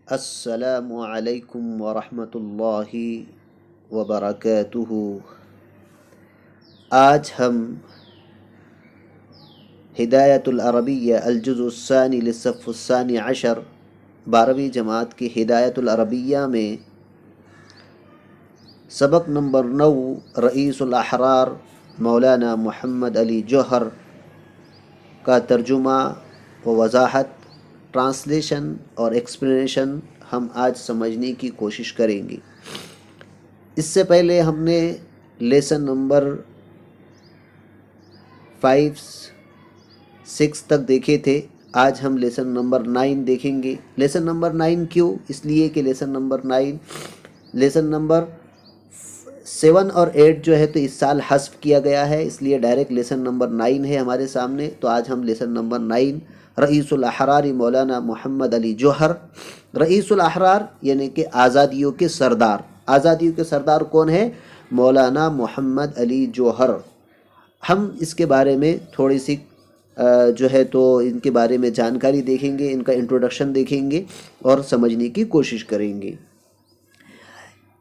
السلام علیکم ورحمۃ اللہ وبرکاتہ۔ آج ہم ہدایت العربیہ الجزء الثانی للصف الثانی عشر 12ویں جماعت کی ہدایت العربیہ میں سبق نمبر 9 رئیس الاحرار مولانا محمد علی جوہر کا ترجمہ و وضاحت، ٹرانسلیشن اور ایکسپلینیشن ہم آج سمجھنے کی کوشش کریں گے۔ اس سے پہلے ہم نے لیسن نمبر 5 6 تک دیکھے تھے۔ آج ہم لیسن نمبر 9 دیکھیں گے۔ لیسن نمبر 9 کیوں؟ اس لیے کہ لیسن نمبر 7 اور 8 جو ہے تو اس سال حذف کیا گیا ہے، اس لیے ڈائریکٹ لیسن نمبر 9 ہے ہمارے سامنے۔ تو آج ہم لیسن نمبر 9 رئیس الاحرار مولانا محمد علی جوہر، رئیس الاحرار یعنی کہ آزادیوں کے سردار۔ آزادیوں کے سردار کون ہے؟ مولانا محمد علی جوہر۔ ہم اس کے بارے میں تھوڑی سی جو ہے تو ان کے بارے میں جانکاری دیکھیں گے، ان کا انٹروڈکشن دیکھیں گے اور سمجھنے کی کوشش کریں گے۔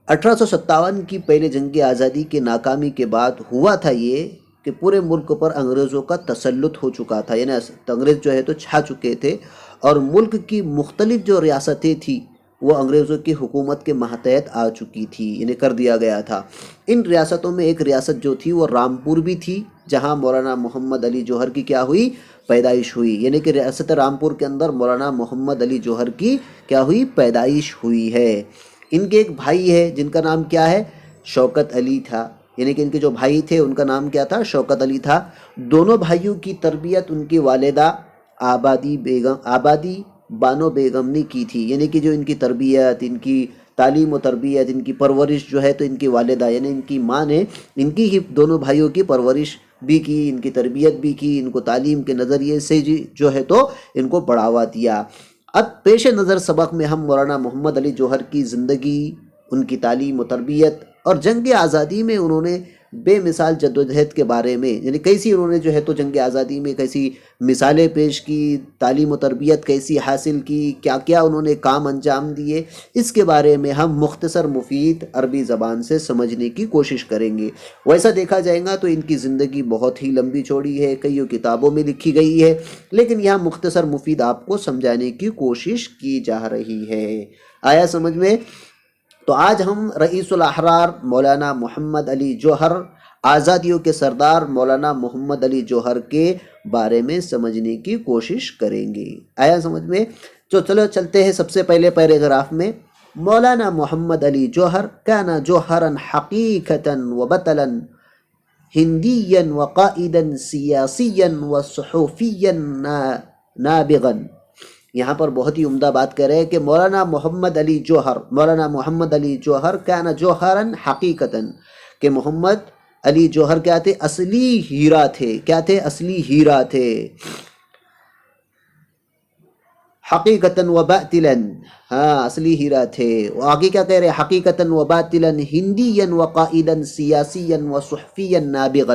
1857 کی پہلے جنگ آزادی کی ناکامی کے بعد ہوا تھا یہ کہ پورے ملک پر انگریزوں کا تسلط ہو چکا تھا، یعنی انگریز جو ہے تو چھا چکے تھے، اور ملک کی مختلف جو ریاستیں تھیں وہ انگریزوں کی حکومت کے ماتحت آ چکی تھی، یعنی کر دیا گیا تھا۔ ان ریاستوں میں ایک ریاست جو تھی وہ رامپور بھی تھی، جہاں مولانا محمد علی جوہر کی کیا ہوئی؟ پیدائش ہوئی، یعنی کہ ریاست رامپور کے اندر مولانا محمد علی جوہر کی کیا ہوئی؟ پیدائش ہوئی ہے۔ ان کے ایک بھائی ہے جن کا نام کیا ہے؟ شوکت علی تھا، یعنی کہ ان کے جو بھائی تھے ان کا نام کیا تھا؟ شوکت علی تھا۔ دونوں بھائیوں کی تربیت ان کی والدہ آبادی بانو بیگم نے کی تھی، یعنی کہ جو ان کی تربیت، ان کی تعلیم و تربیت، ان کی پرورش جو ہے تو ان کی والدہ یعنی ان کی ماں نے ان کی ہی دونوں بھائیوں کی پرورش بھی کی، ان کی تربیت بھی کی، ان کو تعلیم کے نظریے سے جو ہے تو ان کو بڑھاوا دیا۔ اب پیش نظر سبق میں ہم مولانا محمد علی جوہر کی زندگی، ان کی تعلیم و تربیت اور جنگ آزادی میں انہوں نے بے مثال جدوجہد کے بارے میں، یعنی کیسی انہوں نے جو ہے تو جنگ آزادی میں کیسی مثالیں پیش کی، تعلیم و تربیت کیسی حاصل کی، کیا کیا انہوں نے کام انجام دیے، اس کے بارے میں ہم مختصر مفید عربی زبان سے سمجھنے کی کوشش کریں گے۔ ویسا دیکھا جائے گا تو ان کی زندگی بہت ہی لمبی چوڑی ہے، کئی کتابوں میں لکھی گئی ہے، لیکن یہاں مختصر مفید آپ کو سمجھانے کی کوشش کی جا رہی ہے۔ آیا سمجھ میں؟ تو آج ہم رئیس الاحرار مولانا محمد علی جوہر، آزادیوں کے سردار مولانا محمد علی جوہر کے بارے میں سمجھنے کی کوشش کریں گے۔ آیا سمجھ میں؟ تو چلو چلتے ہیں سب سے پہلے پیراگراف میں۔ مولانا محمد علی جوہر کان جوہرا حقیقتا و بطلا ہندیا و قائدا سیاسیا و صحفیا نابغا۔ یہاں پر بہت ہی عمدہ بات کر رہے ہیں کہ مولانا محمد علی جوہر کان جوہرا حقیقتا، کہ محمد علی جوہر کیا تھے؟ اصلی ہیرا تھے۔ کیا تھے؟ اصلی ہیرا تھے۔ حقیقتا و باطلا، ہاں اصلی ہیرا تھے۔ آگے کیا کہہ رہے ہیں؟ حقیقتا و باطلا ہندیا و قائدا سیاسیا و صحفیا نابغا،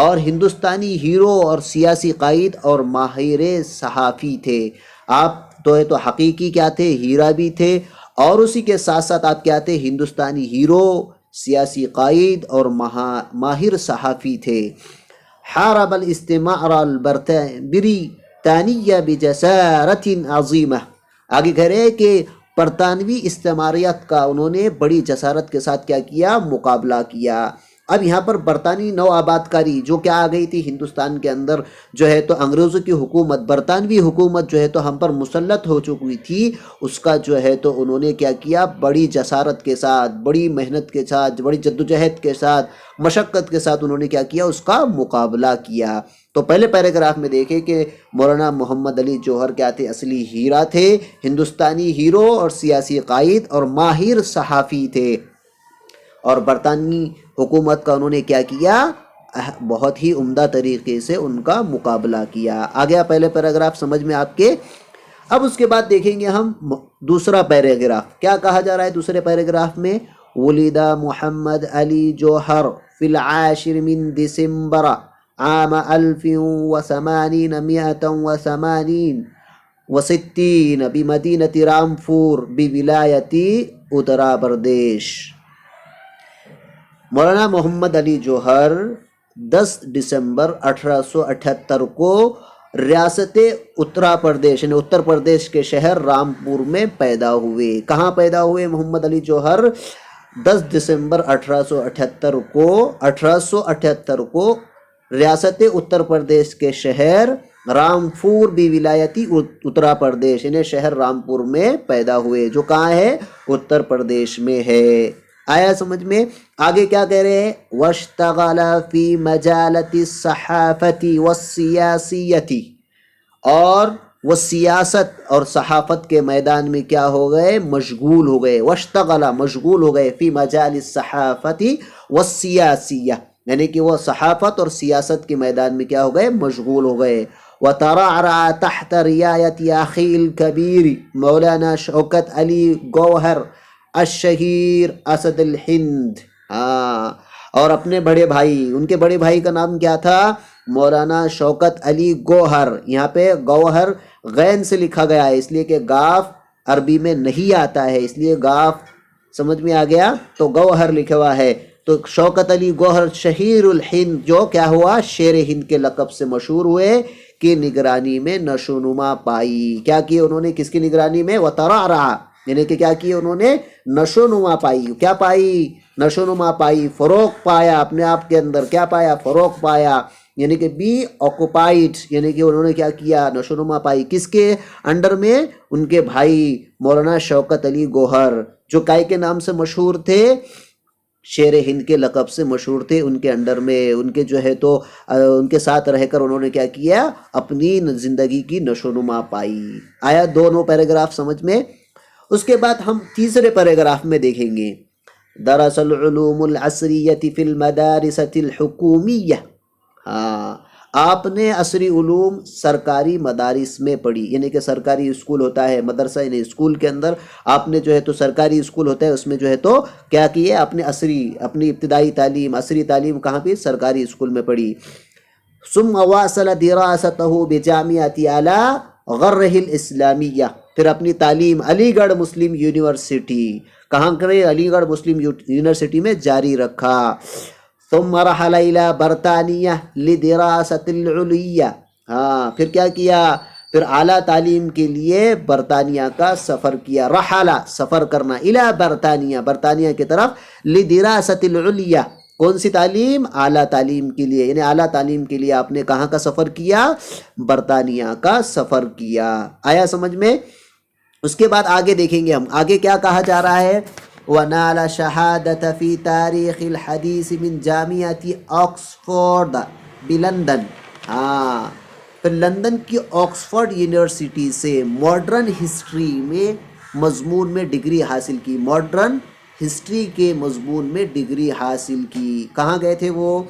اور ہندوستانی ہیرو اور سیاسی قائد اور ماہر صحافی تھے۔ آپ تو ہے تو حقیقی کیا تھے؟ ہیرا بھی تھے، اور اسی کے ساتھ ساتھ آپ کیا تھے؟ ہندوستانی ہیرو، سیاسی قائد اور ماہر صحافی تھے۔ حارب الاستعمار البرطانیہ بجسارت عظیمہ، آگے کہہ رہے ہیں کہ برطانوی استعماریت کا انہوں نے بڑی جسارت کے ساتھ کیا کیا؟ مقابلہ کیا۔ اب یہاں پر برطانوی نو آباد کاری جو کیا آ گئی تھی ہندوستان کے اندر جو ہے تو انگریزوں کی حکومت، برطانوی حکومت جو ہے تو ہم پر مسلط ہو چکی تھی، اس کا جو ہے تو انہوں نے کیا کیا، بڑی جسارت کے ساتھ، بڑی محنت کے ساتھ، بڑی جدوجہد کے ساتھ، مشقت کے ساتھ انہوں نے کیا کیا، اس کا مقابلہ کیا۔ تو پہلے پیراگراف میں دیکھیں کہ مولانا محمد علی جوہر کیا تھے، اصلی ہیرا تھے، ہندوستانی ہیرو اور سیاسی قائد اور ماہر صحافی تھے، اور برطانوی حکومت کا انہوں نے کیا کیا، بہت ہی عمدہ طریقے سے ان کا مقابلہ کیا۔ آ گیا پہلے پیراگراف سمجھ میں آپ کے؟ اب اس کے بعد دیکھیں گے ہم دوسرا پیراگراف، کیا کہا جا رہا ہے دوسرے پیراگراف میں؟ ولد محمد علی جوہر فی العاشر من دسمبر عام 1868 بمدینة رامپور بولایتی اترا پردیش۔ مولانا محمد علی جوہر 10 دسمبر 1878 کو ریاست اترا پردیش یعنی اتر پردیش کے شہر رامپور میں پیدا ہوئے۔ کہاں پیدا ہوئے محمد علی جوہر؟ 10 دسمبر 1878 کو ریاست اتر پردیش کے شہر رامپور بھی ولایتی اترا پردیش یعنی شہر رامپور میں پیدا ہوئے، جو کہاں ہے؟ اتر پردیش میں ہے۔ آیا سمجھ میں؟ آگے کیا کہہ رہے ہیں؟ واشتغل فی مجالۃ الصحافۃ والسیاسیۃ، اور وہ سیاست اور صحافت کے میدان میں کیا ہو گئے؟ مشغول ہو گئے۔ واشتغل مشغول ہو گئے، فی مجال الصحافۃ والسیاسیہ یعنی کہ وہ صحافت اور سیاست کے میدان میں کیا ہو گئے؟ مشغول ہو گئے۔ وترعرع تحت رعایت اخی الکبیر مولانا شوکت علی گوہر الشہیر اسد الہند، اور اپنے بڑے بھائی، ان کے بڑے بھائی کا نام کیا تھا؟ مولانا شوکت علی گوہر۔ یہاں پہ گوہر غین سے لکھا گیا ہے، اس لیے کہ گاف عربی میں نہیں آتا ہے، اس لیے گاف سمجھ میں آ گیا تو گوہر لکھا ہوا ہے۔ تو شوکت علی گوہر شہیر الہند، جو کیا ہوا؟ شیر ہند کے لقب سے مشہور ہوئے، کی نگرانی میں نشو نما پائی۔ کیا کی انہوں نے؟ کس کی نگرانی میں؟ وترعرع یعنی کہ کیا کی انہوں نے؟ نشو نما پائی۔ کیا پائی؟ نشو نما پائی، فروغ پایا اپنے آپ کے اندر۔ کیا پایا؟ فروغ پایا، یعنی کہ بی آکوپائڈ یعنی کہ انہوں نے کیا کیا؟ نشو نما پائی۔ کس کے انڈر میں؟ ان کے بھائی مولانا شوکت علی گوہر، جو کائے کے نام سے مشہور تھے؟ شیر ہند کے لقب سے مشہور تھے، ان کے انڈر میں، ان کے جو ہے تو ان کے ساتھ رہ کر انہوں نے کیا کیا؟ اپنی زندگی کی نشو نما پائی۔ آیا دونوں پیراگراف سمجھ میں؟ اس کے بعد ہم تیسرے پیراگراف میں دیکھیں گے، درس العلوم العصریۃ فی المدارس الحکومیہ۔ آپ نے عصری علوم سرکاری مدارس میں پڑھی، یعنی کہ سرکاری اسکول ہوتا ہے، مدرسہ یعنی اسکول کے اندر آپ نے جو ہے تو سرکاری اسکول ہوتا ہے، اس میں جو ہے تو کیا کیے؟ اپنی ابتدائی تعلیم، عصری تعلیم کہاں پہ؟ سرکاری اسکول میں پڑھی۔ ثم واصل دراستہ بجامعۃ اعلی غرہ الاسلامیہ، پھر اپنی تعلیم علی گڑھ مسلم یونیورسٹی، کہاں کرے؟ علی گڑھ مسلم یونیورسٹی میں جاری رکھا۔ ثم رحل الى برطانیہ لدراست العلیہ، پھر کیا کیا؟ پھر اعلیٰ تعلیم کے لیے برطانیہ کا سفر کیا۔ رحلہ سفر کرنا، الى برطانیہ برطانیہ کی طرف، لدراست العلیہ کون سی تعلیم؟ اعلیٰ تعلیم کے لیے، یعنی اعلیٰ تعلیم کے لیے آپ نے کہاں کا سفر کیا؟ برطانیہ کا سفر کیا۔ آیا سمجھ میں؟ اس کے بعد آگے دیکھیں گے ہم، آگے کیا کہا جا رہا ہے؟ وَنَالَ شَهَادَةَ فِي تَارِيخِ الْحَدِيثِ مِنْ جَامِعَةِ آکسفورڈ بلندن۔ پھر لندن کی آکسفورڈ یونیورسٹی سے ماڈرن ہسٹری میں مضمون میں ڈگری حاصل کی، ماڈرن ہسٹری کے مضمون میں ڈگری حاصل کی۔ کہاں گئے تھے وہ؟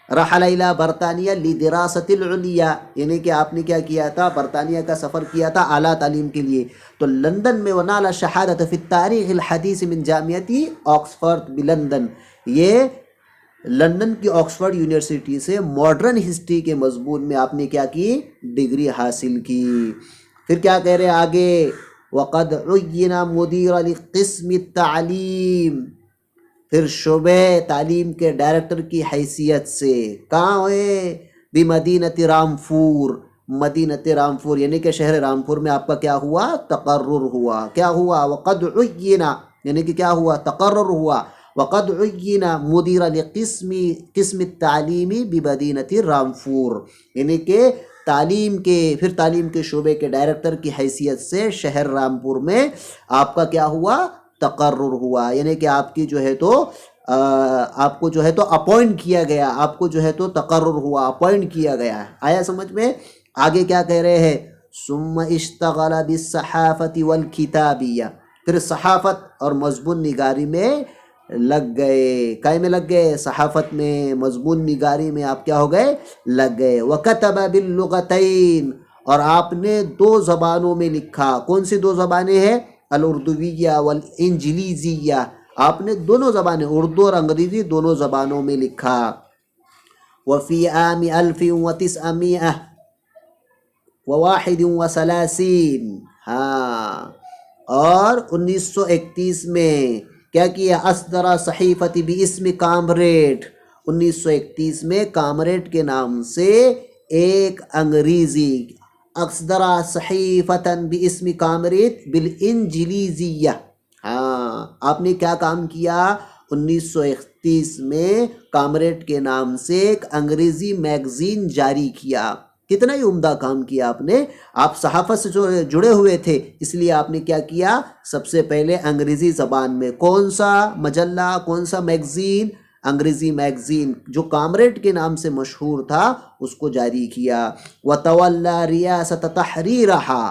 رحل الى برطانیہ لدراست العلیہ، یعنی کہ آپ نے کیا کیا تھا؟ برطانیہ کا سفر کیا تھا اعلیٰ تعلیم کے لیے۔ تو لندن میں وَنَالَ شَهَادَةَ فِي التَّارِيخِ الْحَدِيثِ مِنْ جَامِعَةِ آکسفورڈ بلندن، یہ لندن کی آکسفورڈ یونیورسٹی سے ماڈرن ہسٹری کے مضمون میں آپ نے کیا کی؟ ڈگری حاصل کی۔ پھر کیا کہہ رہے آگے؟ وَقَدْ عُيِّنَ مُدِيرَ لِقِسْمِ التَّعْلِيمِ، پھر شعبہ تعلیم کے ڈائریکٹر کی حیثیت سے کہاں ہوئے؟ بمدینۃ رامپور، مدینۃ رامپور یعنی کہ شہر رامپور میں آپ کا کیا ہوا؟ تقرر ہوا۔ کیا ہوا؟ وقد عین یعنی کہ کیا ہوا؟ تقرر ہوا۔ وقد عین مدیر قسم التعلیمی بمدینۃ رامپور، یعنی کہ تعلیم کے شعبے کے ڈائریکٹر کی حیثیت سے شہر رامپور میں آپ کا کیا ہوا؟ تقرر ہوا، یعنی کہ آپ کی جو ہے تو آپ کو جو ہے تو اپوائنٹ کیا گیا، آپ کو جو ہے تو تقرر ہوا، اپوائنٹ کیا گیا ہے۔ آیا سمجھ میں؟ آگے کیا کہہ رہے ہیں؟ ثم اشتغل بالصحافت والکتابیہ، پھر صحافت اور مضمون نگاری میں لگ گئے۔ کائے میں لگ گئے؟ صحافت میں، مضمون نگاری میں آپ کیا ہو گئے؟ لگ گئے۔ وکتب باللغتین، اور آپ نے 2 زبانوں میں لکھا۔ کون سی 2 زبانیں ہیں؟ الاردویہ والانجلیزیہ، آپ نے دونوں زبانیں، اردو اور انگریزی دونوں زبانوں میں لکھا۔ وفی عام 1931 ہاں، اور 1931 میں کیا کیا؟ اصدر صحیفت باسم کامریڈ، 1931 میں کامریڈ کے نام سے ایک انگریزی، اصدر صحیفتاً باسم کامریڈ بالانجلیزیہ، ہاں، آپ نے کیا کام کیا؟ 1931 میں کامریڈ کے نام سے ایک انگریزی میگزین جاری کیا۔ کتنا ہی عمدہ کام کیا آپ نے۔ آپ صحافت سے جڑے ہوئے تھے، اس لیے آپ نے کیا کیا؟ سب سے پہلے انگریزی زبان میں کون سا مجلہ، کون سا میگزین؟ انگریزی میگزین جو کامریڈ کے نام سے مشہور تھا، اس کو جاری کیا۔ وَتَوَلَّى رِيَاسَةَ تَحْرِيرَهَا،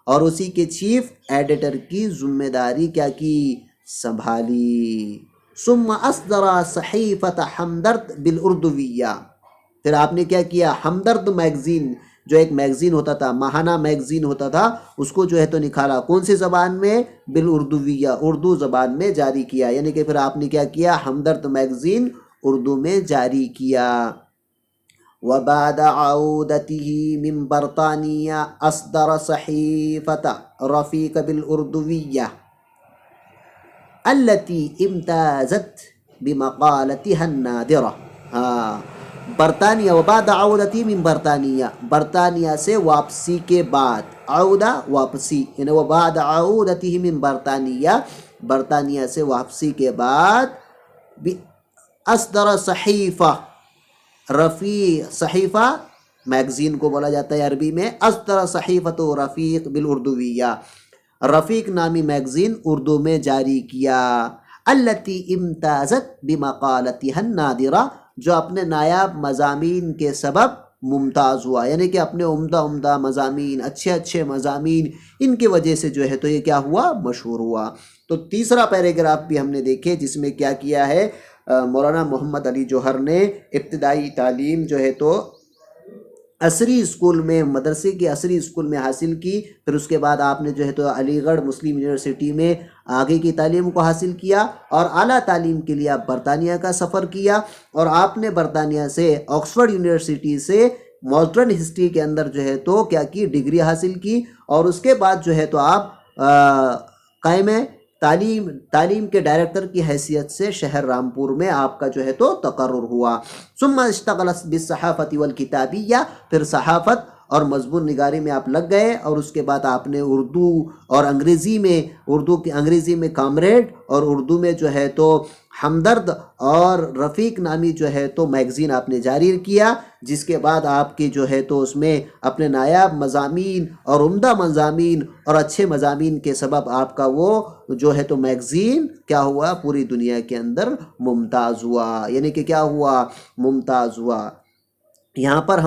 اور اسی کے چیف ایڈیٹر کی ذمہ داری کیا کی؟ سنبھالی۔ ثم اصدر صحیفۃ ہمدرد بالاردویہ، پھر آپ نے کیا کیا؟ ہمدرد میگزین، جو ایک میگزین ہوتا تھا، ماہانہ میگزین ہوتا تھا، اس کو جو ہے تو نکالا۔ کون سی زبان میں؟ بالاردویہ، اردو زبان میں جاری کیا، یعنی کہ پھر آپ نے کیا کیا؟ ہمدرد میگزین اردو میں جاری کیا۔ وبعد عودته من برطانیہ اصدر صحیفۃ رفیق بالاردویہ التي امتازت بمقالتها النادرہ، ہاں، برطانیہ، وبعد عودتی من برطانیہ، برطانیہ سے واپسی کے بعد، عودہ واپسی، یعنی وبعد عودتی من برطانیہ، برطانیہ سے واپسی کے بعد، اصدر صحیفہ، صحیفہ میگزین کو بولا جاتا ہے عربی میں، اصدر صحیفۃ رفیق بالاردویہ، رفیق نامی میگزین اردو میں جاری کیا۔ التی امتازت بمقالتها النادرہ، جو اپنے نایاب مضامین کے سبب ممتاز ہوا، یعنی کہ اپنے عمدہ مضامین، اچھے مضامین، ان کی وجہ سے جو ہے تو یہ کیا ہوا؟ مشہور ہوا۔ تو تیسرا پیراگراف بھی ہم نے دیکھے، جس میں کیا کیا ہے؟ مولانا محمد علی جوہر نے ابتدائی تعلیم جو ہے تو عصری اسکول میں، مدرسے کی عصری اسکول میں حاصل کی، پھر اس کے بعد آپ نے جو ہے تو علی گڑھ مسلم یونیورسٹی میں آگے کی تعلیم کو حاصل کیا، اور اعلیٰ تعلیم کے لیے آپ برطانیہ کا سفر کیا، اور آپ نے برطانیہ سے آکسفورڈ یونیورسٹی سے ماڈرن ہسٹری کے اندر جو ہے تو کیا کی؟ ڈگری حاصل کی، اور اس کے بعد جو ہے تو آپ قائم تعلیم کے ڈائریکٹر کی حیثیت سے شہر رامپور میں آپ کا جو ہے تو تقرر ہوا۔ ثم اشتغل بالصحافت والکتابیہ، پھر صحافت اور مضمون نگاری میں آپ لگ گئے، اور اس کے بعد آپ نے اردو اور انگریزی میں، انگریزی میں کامریڈ، اور اردو میں جو ہے تو ہمدرد اور رفیق نامی جو ہے تو میگزین آپ نے جاری کیا، جس کے بعد آپ کی جو ہے تو اس میں اپنے نایاب مضامین اور عمدہ مضامین اور اچھے مضامین کے سبب آپ کا وہ جو ہے تو میگزین کیا ہوا؟ پوری دنیا کے اندر ممتاز ہوا، یعنی کہ کیا ہوا؟ ممتاز ہوا۔ یہاں پر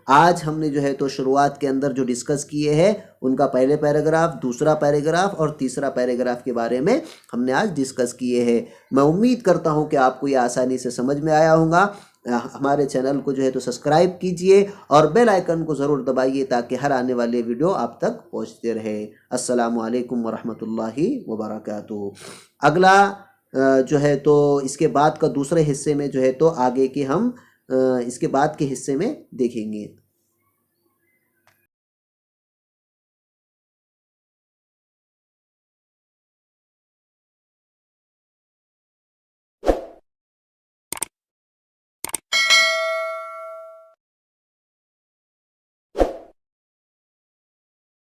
آج ہم نے جو ہے تو شروعات کے اندر جو ڈسکس کیے ہیں، ان کا پہلے پیراگراف، دوسرا پیراگراف اور تیسرا پیراگراف کے بارے میں ہم نے آج ڈسکس کیے ہیں۔ میں امید کرتا ہوں کہ آپ کو یہ آسانی سے سمجھ میں آیا ہوگا۔ ہمارے چینل کو جو ہے تو سبسکرائب کیجئے اور بیل آئیکن کو ضرور دبائیے، تاکہ ہر آنے والے ویڈیو آپ تک پہنچتے رہے۔ السلام علیکم ورحمۃ اللہ وبرکاتہ۔ اگلا جو ہے تو اس کے بعد کا دوسرے حصے میں جو ہے تو آگے کے ہم اس کے بعد کے حصے میں دیکھیں گے۔